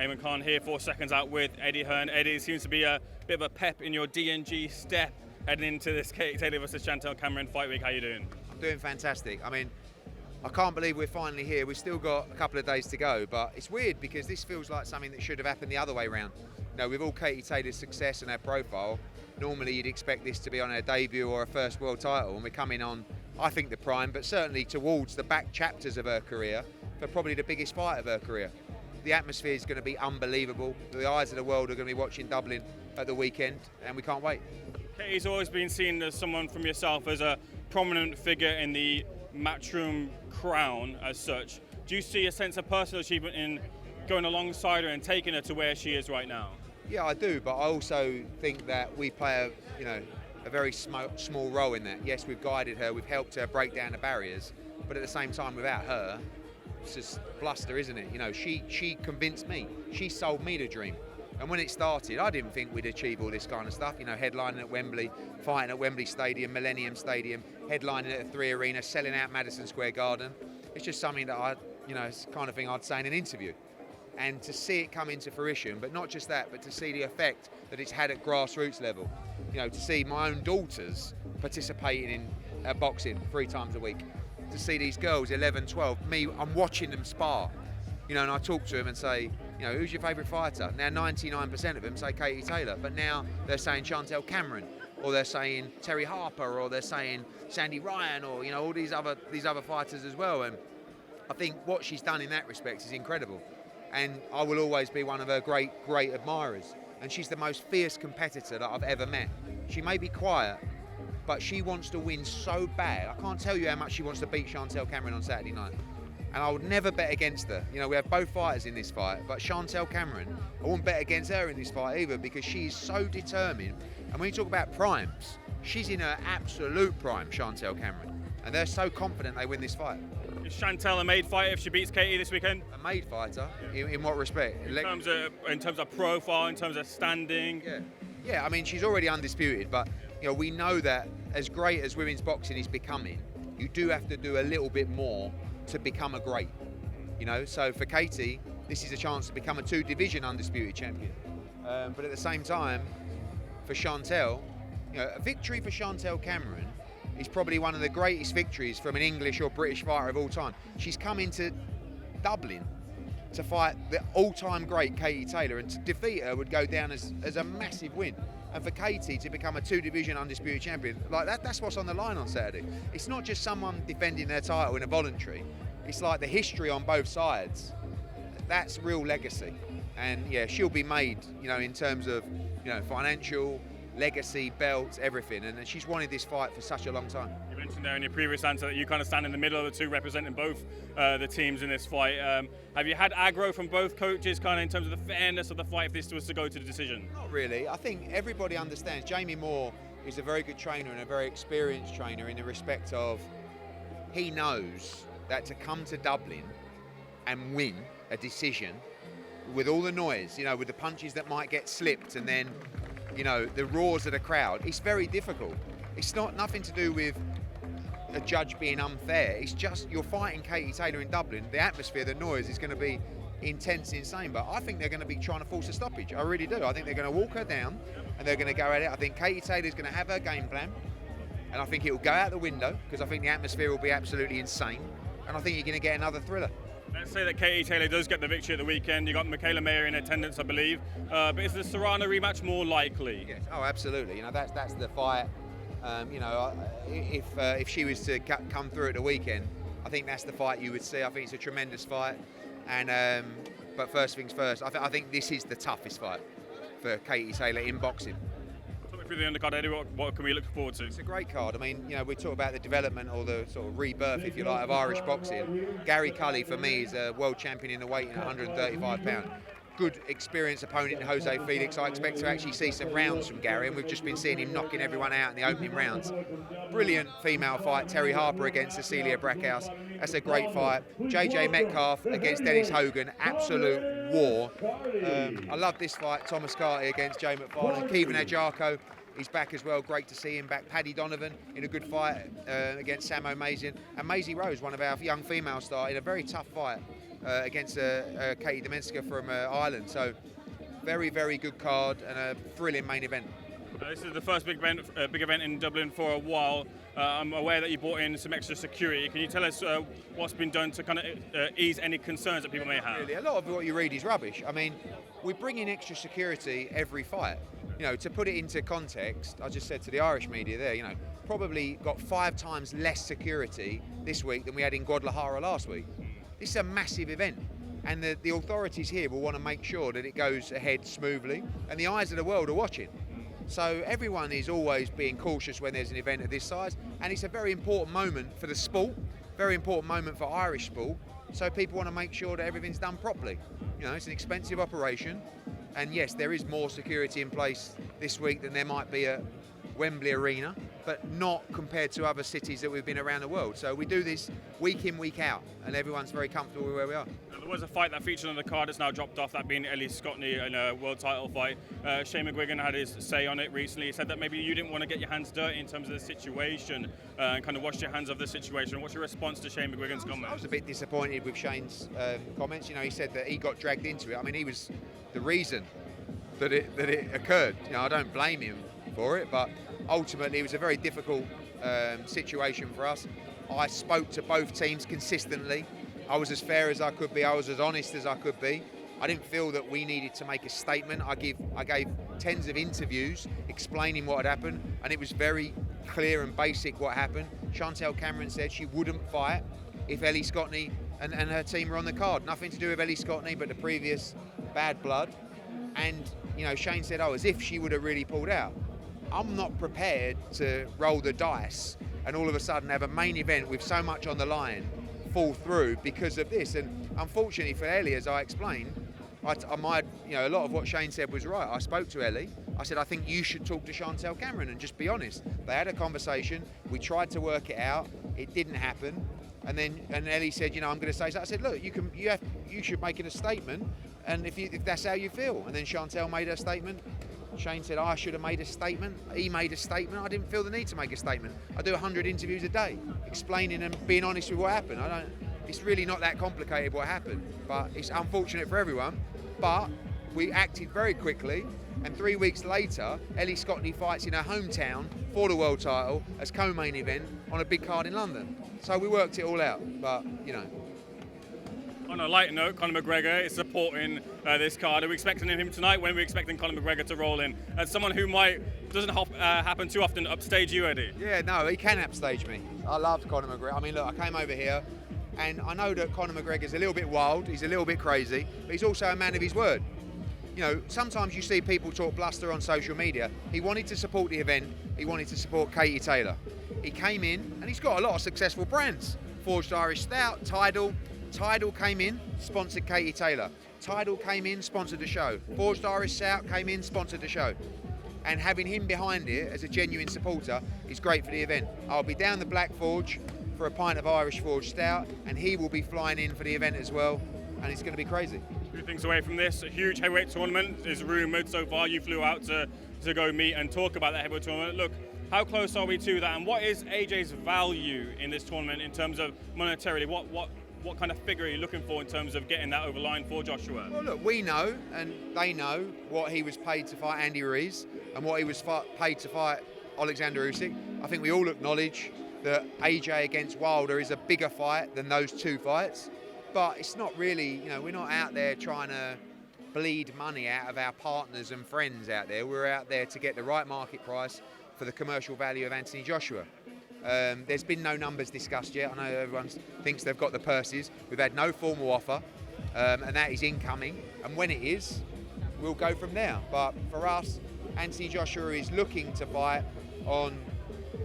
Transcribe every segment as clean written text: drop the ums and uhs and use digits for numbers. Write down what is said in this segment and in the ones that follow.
Ayman Khan here for Seconds Out with Eddie Hearn. Eddie, seems to be a bit of a pep in your D&G step heading into this Katie Taylor versus Chantelle Cameron fight week. How you doing? I'm doing fantastic. I mean, I can't believe we're finally here. We've still got a couple of days to go, but it's weird because this feels like something that should have happened the other way around. You know, with all Katie Taylor's success and her profile, normally you'd expect this to be on her debut or her first world title, and we're coming on, I think, the prime, but certainly towards the back chapters of her career for probably the biggest fight of her career. The atmosphere is going to be unbelievable. The eyes of the world are going to be watching Dublin at the weekend, and we can't wait. Katie's always been seen as someone from yourself as a prominent figure in the matchroom crown as such. Do you see a sense of personal achievement in going alongside her and taking her to where she is right now? Yeah, I do, but I also think that we play a very small role in that. Yes, we've guided her, we've helped her break down the barriers, but at the same time, without her, it's just bluster, isn't it? You know, she convinced me. She sold me the dream. And when it started, I didn't think we'd achieve all this kind of stuff. You know, headlining at Wembley, fighting at Wembley Stadium, Millennium Stadium, headlining at the Three Arena, selling out Madison Square Garden. It's just something that it's the kind of thing I'd say in an interview. And to see it come into fruition, but not just that, but to see the effect that it's had at grassroots level. You know, to see my own daughters participating in boxing 3 times a week. To see these girls, 11, 12, I'm watching them spar. You know, and I talk to them and say, you know, who's your favourite fighter? Now 99% of them say Katie Taylor, but now they're saying Chantelle Cameron, or they're saying Terry Harper, or they're saying Sandy Ryan, or, you know, all these other fighters as well. And I think what she's done in that respect is incredible. And I will always be one of her great admirers. And she's the most fierce competitor that I've ever met. She may be quiet, but she wants to win so bad. I can't tell you how much she wants to beat Chantelle Cameron on Saturday night. And I would never bet against her. You know, we have both fighters in this fight, but Chantelle Cameron, I wouldn't bet against her in this fight either, because she's so determined. And when you talk about primes, she's in her absolute prime, Chantelle Cameron. And they're so confident they win this fight. Is Chantelle a made fighter if she beats Katie this weekend? A made fighter? In what respect? In terms of profile, in terms of standing? Yeah, I mean, she's already undisputed, but you know, we know that as great as women's boxing is becoming, you do have to do a little bit more to become a great. You know, so for Katie, this is a chance to become a 2-division undisputed champion. But at the same time, for Chantelle, you know, a victory for Chantelle Cameron is probably one of the greatest victories from an English or British fighter of all time. She's come into Dublin to fight the all-time great Katie Taylor, and to defeat her would go down as a massive win. And for Katie to become a 2-division undisputed champion, like that's what's on the line on Saturday. It's not just someone defending their title in a voluntary. It's like the history on both sides. That's real legacy. And yeah, she'll be made, you know, in terms of, you know, financial, legacy, belts, everything. And she's wanted this fight for such a long time. You mentioned there in your previous answer that you kind of stand in the middle of the two, representing both the teams in this fight. Have you had aggro from both coaches kind of in terms of the fairness of the fight if this was to go to the decision? Not really. I think everybody understands. Jamie Moore is a very good trainer and a very experienced trainer in the respect of he knows that to come to Dublin and win a decision with all the noise, you know, with the punches that might get slipped and then, you know, the roars of the crowd, it's very difficult. It's nothing to do with a judge being unfair. It's just you're fighting Katie Taylor in Dublin. The atmosphere, the noise is going to be intense, insane. But I think they're going to be trying to force a stoppage. I really do. I think they're going to walk her down and they're going to go at it. I think Katie Taylor's going to have her game plan, and I think it will go out the window because I think the atmosphere will be absolutely insane. And I think you're going to get another thriller. Let's say that Katie Taylor does get the victory at the weekend. You got Michaela Mayer in attendance, I believe. But is the Serrano rematch more likely? Yes. Oh, absolutely. You know, that's the fight. You know, if she was to come through at the weekend, I think that's the fight you would see. I think it's a tremendous fight. And but first things first, I think this is the toughest fight for Katie Taylor in boxing. Talk me through the undercard, Eddie. What can we look forward to? It's a great card. I mean, you know, we talk about the development or the sort of rebirth, if you like, of Irish boxing. Gary Cully, for me, is a world champion in the weight at 135 pounds. Good experienced opponent in Jose Felix. I expect to actually see some rounds from Gary, and we've just been seeing him knocking everyone out in the opening rounds. Brilliant female fight, Terry Harper against Cecilia Brackhouse. That's a great fight. JJ Metcalf against Dennis Hogan, absolute war. I love this fight, Thomas Carty against Jay McFarlane. Kevin Ajarko, he's back as well, great to see him back. Paddy Donovan in a good fight against Sam O'Mazian. And Maisie Rose, one of our young female stars, in a very tough fight against Katie Domestica from Ireland. So very, very good card and a thrilling main event. This is the first big event in Dublin for a while. I'm aware that you brought in some extra security. Can you tell us what's been done to kind of ease any concerns that people may have? Really, a lot of what you read is rubbish. I mean, we bring in extra security every fight. You know, to put it into context, I just said to the Irish media there, you know, probably got 5 times less security this week than we had in Guadalajara last week. This is a massive event, and the authorities here will want to make sure that it goes ahead smoothly, and the eyes of the world are watching. So everyone is always being cautious when there's an event of this size, and it's a very important moment for the sport, very important moment for Irish sport, so people want to make sure that everything's done properly. You know, it's an expensive operation, and yes, there is more security in place this week than there might be at Wembley Arena, but not compared to other cities that we've been around the world. So we do this week in, week out, and everyone's very comfortable with where we are. There was a fight that featured on the card that's now dropped off, that being Ellie Scotney in a world title fight. Shane Mcguigan had his say on it recently. He said that maybe you didn't want to get your hands dirty in terms of the situation and kind of wash your hands of the situation. What's your response to Shane Mcguigan's comment? I was a bit disappointed with Shane's comments. You know, he said that he got dragged into it. I mean, he was the reason that it occurred. You know, I don't blame him for it, but ultimately it was a very difficult situation for us. I spoke to both teams consistently. I was as fair as I could be. I was as honest as I could be. I didn't feel that we needed to make a statement. I gave tens of interviews explaining what had happened, and it was very clear and basic what happened. Chantelle Cameron said she wouldn't fight if Ellie Scotney and her team were on the card. Nothing to do with Ellie Scotney, but the previous bad blood. And, you know, Shane said, oh, as if she would have really pulled out. I'm not prepared to roll the dice and all of a sudden have a main event with so much on the line fall through because of this. And unfortunately for Ellie, as I explained, a lot of what Shane said was right. I spoke to Ellie. I said, I think you should talk to Chantelle Cameron and just be honest. They had a conversation. We tried to work it out. It didn't happen. And Ellie said, you know, I'm going to say so. I said, look, you should make it a statement. And if that's how you feel. And then Chantelle made her statement. Shane said, I should have made a statement. He made a statement. I didn't feel the need to make a statement. I do 100 interviews a day, explaining and being honest with what happened. It's really not that complicated what happened, but it's unfortunate for everyone. But we acted very quickly, and 3 weeks later, Ellie Scotney fights in her hometown for the world title as co-main event on a big card in London. So we worked it all out, but, you know. On a light note, Conor McGregor is supporting this card. Are we expecting him tonight? When are we expecting Conor McGregor to roll in? As someone who doesn't happen too often, upstage you, Eddie? Yeah, no, he can upstage me. I love Conor McGregor. I mean, look, I came over here, and I know that Conor McGregor's a little bit wild, he's a little bit crazy, but he's also a man of his word. You know, sometimes you see people talk bluster on social media. He wanted to support the event, he wanted to support Katie Taylor. He came in, and he's got a lot of successful brands. Forged Irish Stout, Tidal. Tidal came in, sponsored Katie Taylor. Tidal came in, sponsored the show. Forged Irish Stout came in, sponsored the show. And having him behind it as a genuine supporter is great for the event. I'll be down the Black Forge for a pint of Irish Forged Stout, and he will be flying in for the event as well, and it's going to be crazy. 2 things away from this, a huge heavyweight tournament is rumoured so far. You flew out to go meet and talk about that heavyweight tournament. Look, how close are we to that, and what is AJ's value in this tournament in terms of monetarily? What kind of figure are you looking for in terms of getting that over line for Joshua? Well, look, we know, and they know, what he was paid to fight Andy Ruiz and what he was paid to fight Alexander Usyk. I think we all acknowledge that AJ against Wilder is a bigger fight than those 2 fights, but it's not really, you know, we're not out there trying to bleed money out of our partners and friends out there. We're out there to get the right market price for the commercial value of Anthony Joshua. There's been no numbers discussed yet. I know everyone thinks they've got the purses. We've had no formal offer, and that is incoming. And when it is, we'll go from there. But for us, Anthony Joshua is looking to fight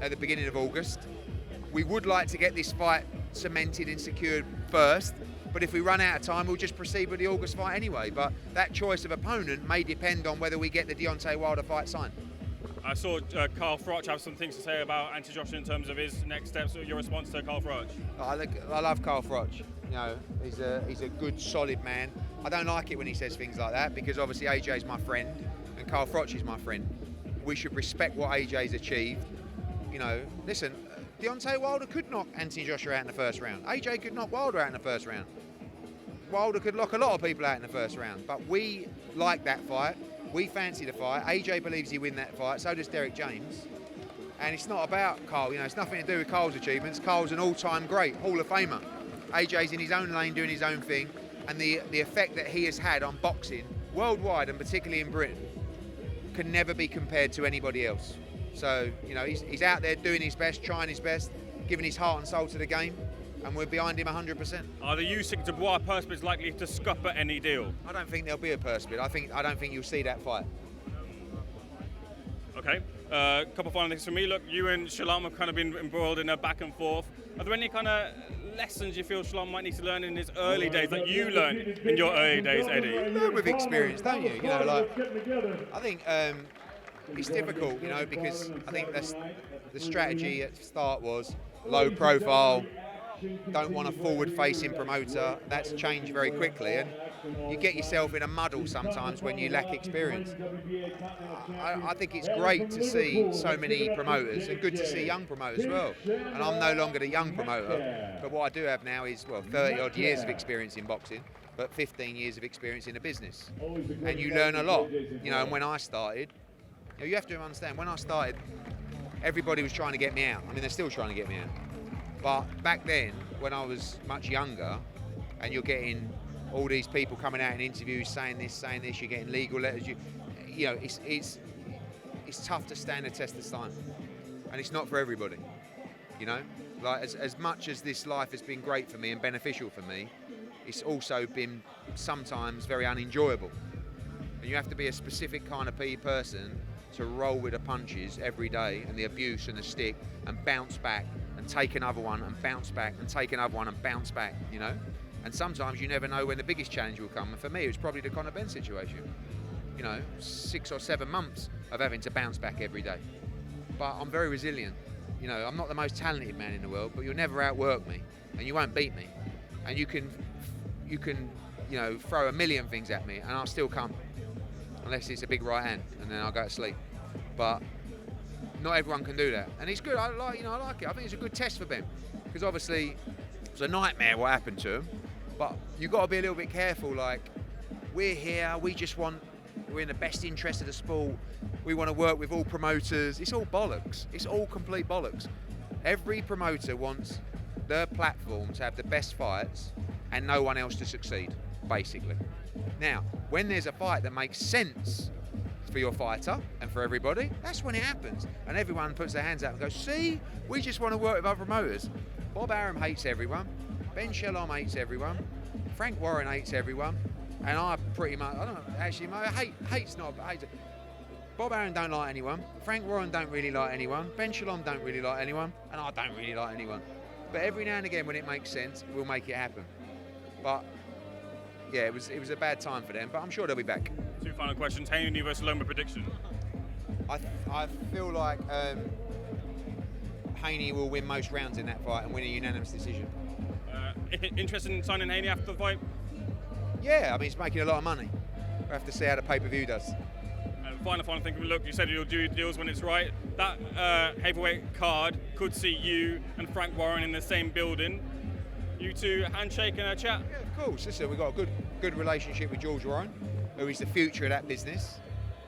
at the beginning of August. We would like to get this fight cemented and secured first, but if we run out of time, we'll just proceed with the August fight anyway. But that choice of opponent may depend on whether we get the Deontay Wilder fight signed. I saw Carl Froch have some things to say about Anthony Joshua in terms of his next steps. Your response to Carl Froch? I love Carl Froch. You know, he's a good, solid man. I don't like it when he says things like that because obviously AJ's my friend and Carl Froch is my friend. We should respect what AJ's achieved. You know, listen, Deontay Wilder could knock Anthony Joshua out in the first round. AJ could knock Wilder out in the first round. Wilder could lock a lot of people out in the first round, but we like that fight. We fancy the fight. AJ believes he win that fight. So does Derek James. And it's not about Carl. It's nothing to do with Carl's achievements. Carl's an all-time great, Hall of Famer. AJ's in his own lane doing his own thing, and the effect that he has had on boxing worldwide, and particularly in Britain, can never be compared to anybody else. So, he's out there doing his best, trying his best, giving his heart and soul to the game, and we're behind him 100%. Are the Usyk Dubois purse bids likely to scupper any deal? I don't think there'll be a purse bid. I don't think you'll see that fight. Okay. A couple final things for me. Look, you and Shalom have kind of been embroiled in a back and forth. Are there any kind of lessons you feel Shalom might need to learn in his early days that you learned in your early days, Eddie? You learn with experience, don't you? I think it's difficult, because I think the strategy at the start was low profile, don't want a forward-facing promoter. That's changed very quickly, and you get yourself in a muddle sometimes when you lack experience. I think it's great to see so many promoters, and good to see young promoters as well. And I'm no longer the young promoter, but what I do have now is, 30-odd years of experience in boxing, but 15 years of experience in the business. And you learn a lot. And when I started, you have to understand, when I started, everybody was trying to get me out. I mean, they're still trying to get me out. But back then, when I was much younger, and you're getting all these people coming out in interviews saying this, you're getting legal letters. It's tough to stand the test of time, and it's not for everybody. Like as much as this life has been great for me and beneficial for me, it's also been sometimes very unenjoyable. And you have to be a specific kind of person to roll with the punches every day and the abuse and the stick, and bounce back and take another one and bounce back and take another one and bounce back. And sometimes you never know when the biggest challenge will come. And for me, it was probably the Conor Benn situation. 6 or 7 months of having to bounce back every day. But I'm very resilient. I'm not the most talented man in the world, but you'll never outwork me, and you won't beat me. And you can throw a million things at me, and I'll still come, unless it's a big right hand, and then I'll go to sleep. But not everyone can do that, and it's good. I like it. I think it's a good test for Ben, because obviously it's a nightmare what happened to him. But you've got to be a little bit careful. Like, we're here, we're in the best interest of the sport. We want to work with all promoters. It's all bollocks. It's all complete bollocks. Every promoter wants their platform to have the best fights and no one else to succeed, basically. Now, when there's a fight that makes sense for your fighter and for everybody, that's when it happens. And everyone puts their hands up and goes, see, we just want to work with other promoters. Bob Arum hates everyone. Ben Shalom hates everyone. Frank Warren hates everyone. And I pretty much, I don't know, actually, hate's not, hate. Bob Arum don't like anyone. Frank Warren don't really like anyone. Ben Shalom don't really like anyone. And I don't really like anyone. But every now and again, when it makes sense, we'll make it happen. But yeah, it was a bad time for them, but I'm sure they'll be back. 2 final questions. Haney versus Loma prediction. I feel like Haney will win most rounds in that fight and win a unanimous decision. Interested in signing Haney after the fight? Yeah, I mean, he's making a lot of money. We'll have to see how the pay-per-view does. Final thing. Look, you said you'll do deals when it's right. That heavyweight card could see you and Frank Warren in the same building. You two handshake and a chat? Yeah, of course. Listen, we've got a good relationship with George Warren, who is the future of that business,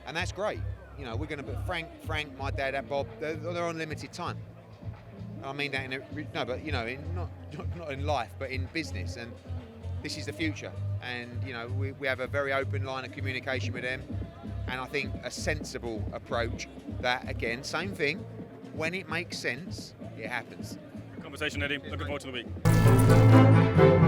and that's great. We're going to put Frank, my dad, and Bob. They're on limited time. I mean that not in life, but in business, and this is the future. And we have a very open line of communication with them, and I think a sensible approach. That again, same thing. When it makes sense, it happens. Conversation, Eddie. Looking forward to the week.